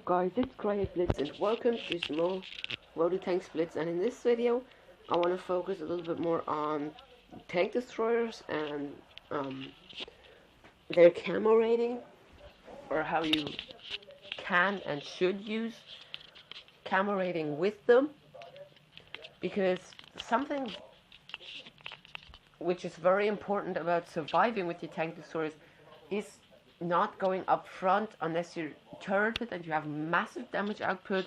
guys, it's Blitz and welcome to small Road Tanks Blitz, and in this video I want to focus a little bit more on tank destroyers and their camo rating, or how you can and should use camo rating with them, because something which is very important about surviving with your tank destroyers is not going up front unless you're turreted and you have massive damage output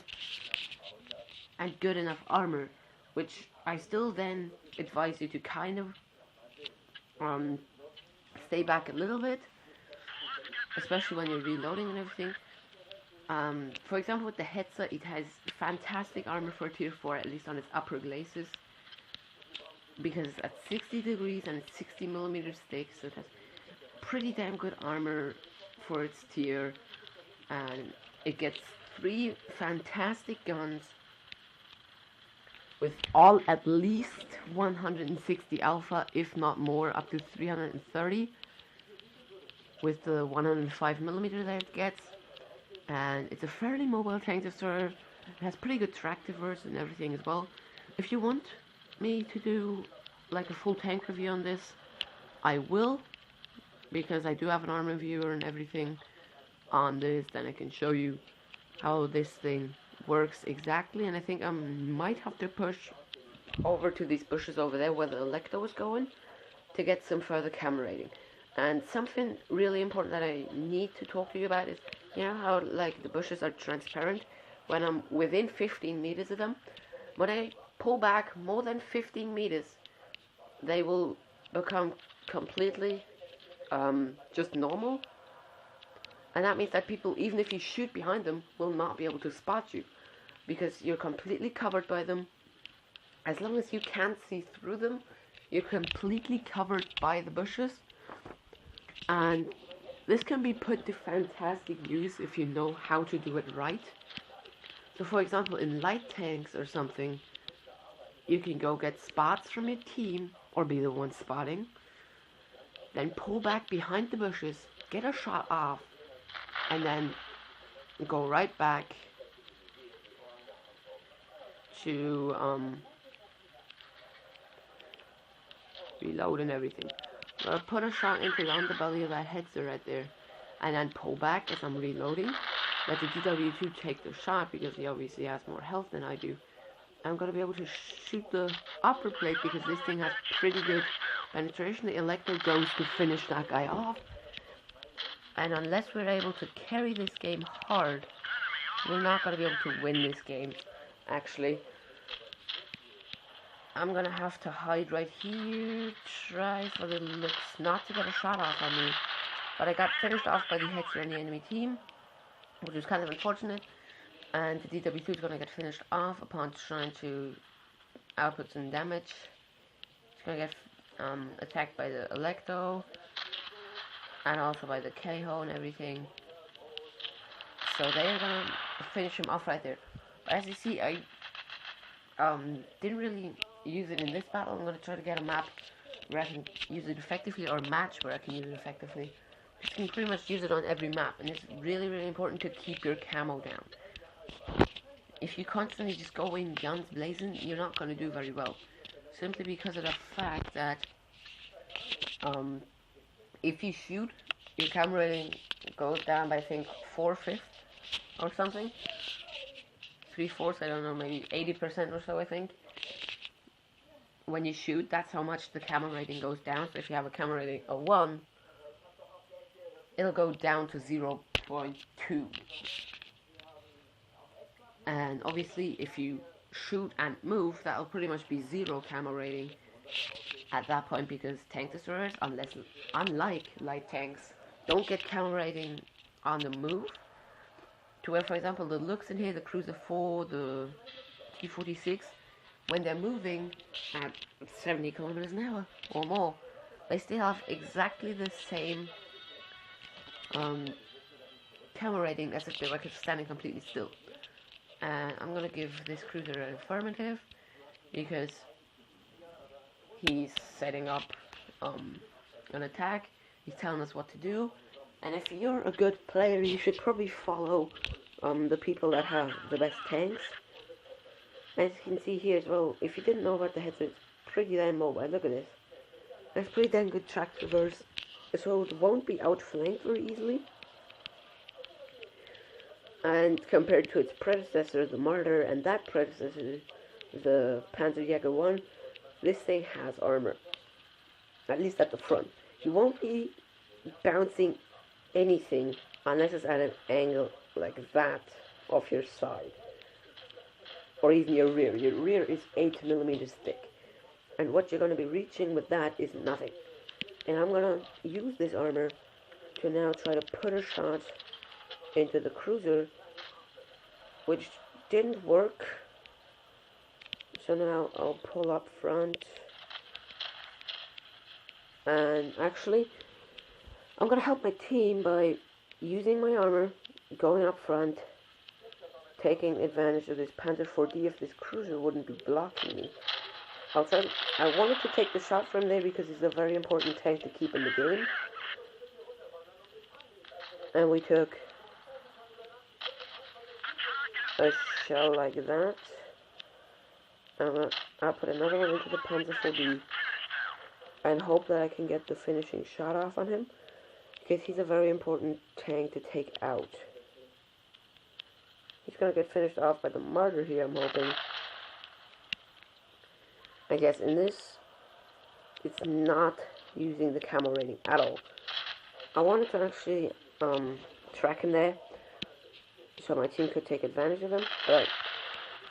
and good enough armor, which I still then advise you to kind of stay back a little bit, especially when you're reloading and everything. For example, with the Hetzer, it has fantastic armor for tier 4, at least on its upper glacis, because it's at 60 degrees and it's 60mm thick, so it has pretty damn good armor for its tier, and it gets 3 fantastic guns with all at least 160 alpha, if not more, up to 330 with the 105mm that it gets. And it's a fairly mobile tank destroyer. It has pretty good track diverse and everything as well. If you want me to do like a full tank review on this, I will, because I do have an armor viewer and everything on this. Then I can show you how this thing works exactly. And I think I might have to push over to these bushes over there where the Electo is going to get some further camo rating. And something really important that I need to talk to you about is, you know how like the bushes are transparent? When I'm within 15 meters of them, when I pull back more than 15 meters, they will become completely just normal. And that means that people, even if you shoot behind them, will not be able to spot you, because you're completely covered by them. As long as you can't see through them, you're completely covered by the bushes. And this can be put to fantastic use if you know how to do it right. So for example, in light tanks or something, you can go get spots from your team, or be the one spotting, then pull back behind the bushes, get a shot off, and then go right back to reload and everything. I'll put a shot into the underbelly of that Hetzer right there, and then pull back as I'm reloading. Let the DW2 take the shot, because he obviously has more health than I do. I'm going to be able to shoot the upper plate, because this thing has pretty good penetration. The Electro goes to finish that guy off. And unless we're able to carry this game hard, we're not going to be able to win this game, actually. I'm going to have to hide right here, try for the looks not to get a shot off on me. But I got finished off by the Hetzer and the enemy team, which was kind of unfortunate. And the DW2 is going to get finished off upon trying to output some damage. It's going to get attacked by the Electo, and also by the K-Ho and everything. So they're going to finish him off right there. But as you see, I didn't really use it in this battle. I'm going to try to get a map where I can use it effectively, or a match where I can use it effectively. You can pretty much use it on every map, and it's really, really important to keep your camo down. If you constantly just go in guns blazing, you're not going to do very well. Simply because of the fact that if you shoot, your camo rating goes down by, I think, 4/5 or something. 3/4, I don't know, maybe 80% or so, I think. When you shoot, that's how much the camo rating goes down. So if you have a camo rating of 1, it'll go down to 0.2. And obviously, if you shoot and move, that'll pretty much be 0 camo rating at that point, because tank destroyers, unlike light tanks, don't get camo rating on the move. To where, for example, the looks in here, the Cruiser 4, the T-46, when they're moving at 70 kilometers an hour or more, they still have exactly the same camo rating as if they were standing completely still. And I'm gonna give this Cruiser an affirmative, because he's setting up an attack, he's telling us what to do, and if you're a good player, you should probably follow the people that have the best tanks. As you can see here as well, if you didn't know about the headset, it's pretty damn mobile. Look at this. That's pretty damn good track reverse, so it won't be outflanked very easily. And compared to its predecessor, the Martyr, and that predecessor, the Panzerjäger 1, this thing has armor. At least at the front. You won't be bouncing anything unless it's at an angle like that off your side. Or even your rear. Your rear is 8 millimeters thick. And what you're going to be reaching with that is nothing. And I'm going to use this armor to now try to put a shot into the cruiser, which didn't work. So now I'll pull up front. And actually, I'm going to help my team by using my armor, going up front, taking advantage of this Panzer 4D if this cruiser wouldn't be blocking me. I wanted to take the shot from there because it's a very important tank to keep in the game. And we took a shell like that. And I'll put another one into the Panzer 4D and hope that I can get the finishing shot off on him, because he's a very important tank to take out. He's going to get finished off by the Martyr here, I'm hoping. I guess in this, it's not using the camo rating at all. I wanted to actually track him there, so my team could take advantage of him, but it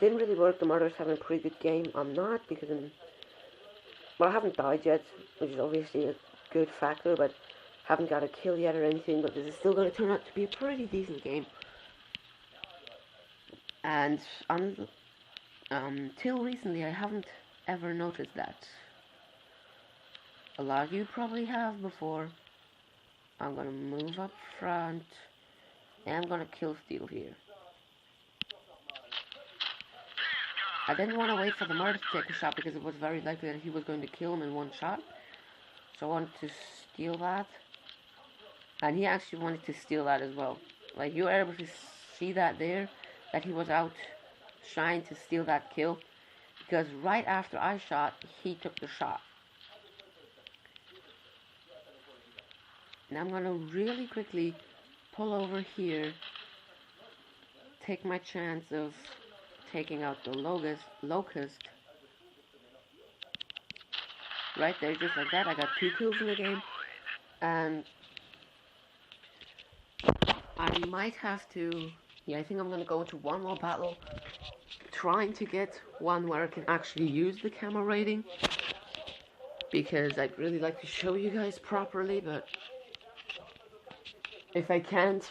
didn't really work. The Martyr's having a pretty good game. I'm not, because I haven't died yet, which is obviously a good factor, but haven't got a kill yet or anything, but this is still going to turn out to be a pretty decent game. And till recently, I haven't ever noticed that. A lot of you probably have before. I'm going to move up front, and I'm going to kill Steel here. I didn't want to wait for the Martyr to take a shot because it was very likely that he was going to kill him in one shot. So I wanted to steal that. And he actually wanted to steal that as well. Like, you were able to see that there, that he was out trying to steal that kill. Because right after I shot, he took the shot. Now I'm going to really quickly pull over here, take my chance of taking out the locust. Right there, just like that. I got 2 kills in the game. And I might have to, I think I'm going to go into one more battle, trying to get one where I can actually use the camo rating, because I'd really like to show you guys properly, but if I can't,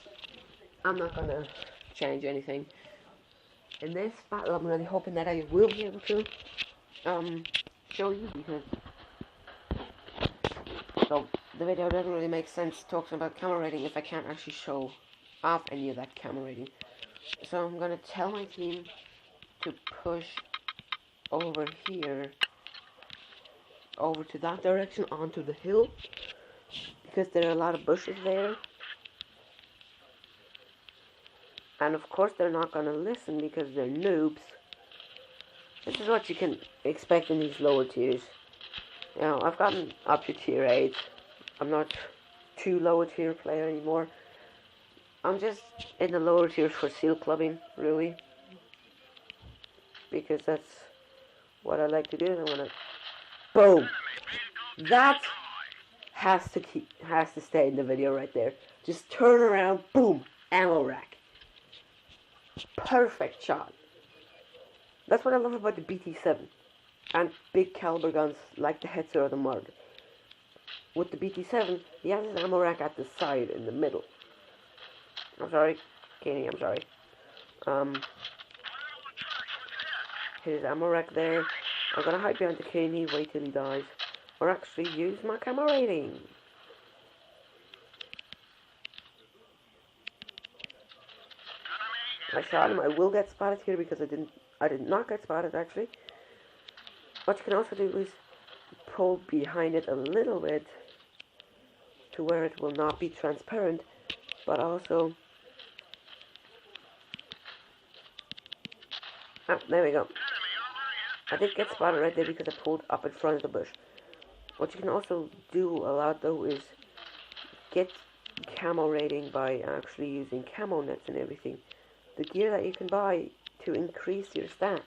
I'm not going to change anything. In this battle, I'm really hoping that I will be able to show you, because the video doesn't really make sense talking about camo rating if I can't actually show off any of that camo rating. So I'm going to tell my team to push over here, over to that direction, onto the hill, because there are a lot of bushes there. And of course they're not going to listen because they're noobs. This is what you can expect in these lower tiers. You know, I've gotten up to tier 8. I'm not too lower tier player anymore. I'm just in the lower tiers for seal clubbing, really. Because that's what I like to do. I'm gonna boom. That has to stay in the video right there. Just turn around, boom, ammo rack. Perfect shot. That's what I love about the BT7 and big caliber guns like the Hetzer or the Martyr. With the BT7, he has his ammo rack at the side in the middle. I'm sorry, Kenny, I'm sorry. His ammo rack there. I'm gonna hide behind the Kenny, wait till he dies, or actually use my camo rating. I shot him. I will get spotted here because I did not get spotted actually. What you can also do is pull behind it a little bit to where it will not be transparent, but also Oh, there we go. I did get spotted right there because I pulled up in front of the bush. What you can also do a lot though is get camo rating by actually using camo nets and everything. The gear that you can buy to increase your stats.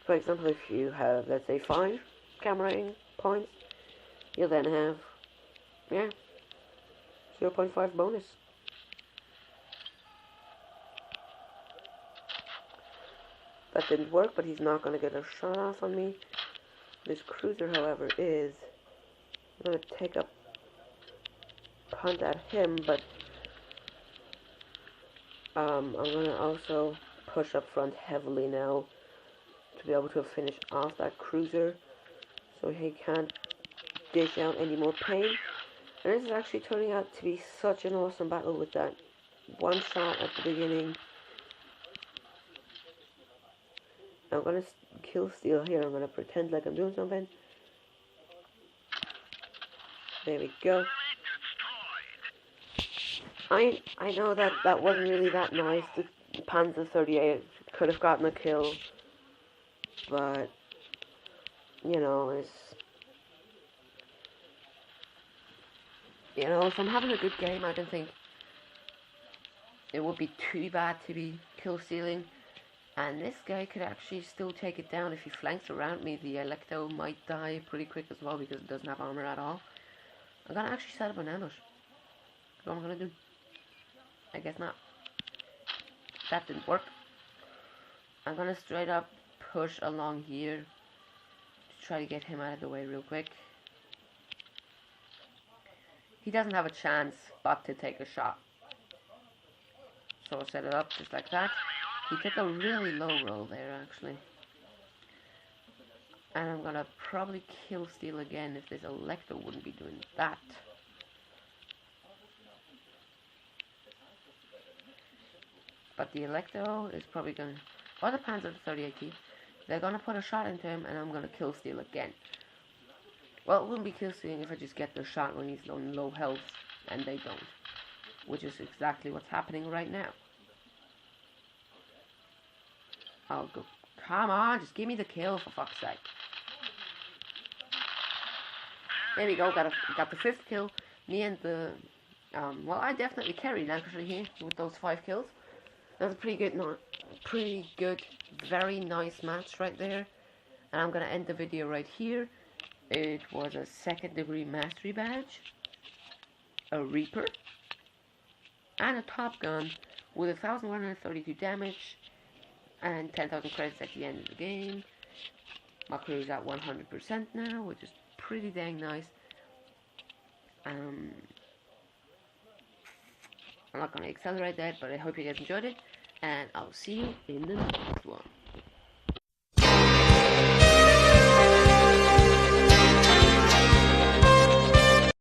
For example, if you have, let's say, 5 camo rating points, you'll then have, 0.5 bonus. That didn't work, but he's not going to get a shot off on me. This cruiser, however, is going to take a punt at him, but I'm going to also push up front heavily now to be able to finish off that cruiser so he can't dish out any more pain. And this is actually turning out to be such an awesome battle with that one shot at the beginning. I'm going to kill steal here. I'm going to pretend like I'm doing something. There we go. I know that wasn't really that nice. The Panzer 38 could have gotten a kill. But, you know, if I'm having a good game, I don't think it would be too bad to be kill stealing. And this guy could actually still take it down if he flanks around me. The Electo might die pretty quick as well because it doesn't have armor at all. I'm gonna actually set up an ambush. What am I gonna do? I guess not. That didn't work. I'm gonna straight up push along here to try to get him out of the way real quick. He doesn't have a chance but to take a shot. So I'll set it up just like that. He took a really low roll there, actually. And I'm gonna probably kill steal again if this Electo wouldn't be doing that. But the Electo is probably gonna, or the Panzer 38T, they're gonna put a shot into him and I'm gonna kill steal again. Well, it wouldn't be kill stealing if I just get the shot when he's on low health, and they don't. Which is exactly what's happening right now. I'll go. Come on, just give me the kill for fuck's sake. There we go, got the 5th kill. Me and the well, I definitely carried actually here with those 5 kills. That was a pretty good, very nice match right there. And I'm gonna end the video right here. It was a 2nd degree mastery badge, a Reaper, and a Top Gun with 1,132 damage and 10,000 credits at the end of the game. My crew is at 100% now, which is pretty dang nice. I'm not going to accelerate that, but I hope you guys enjoyed it, and I'll see you in the next one.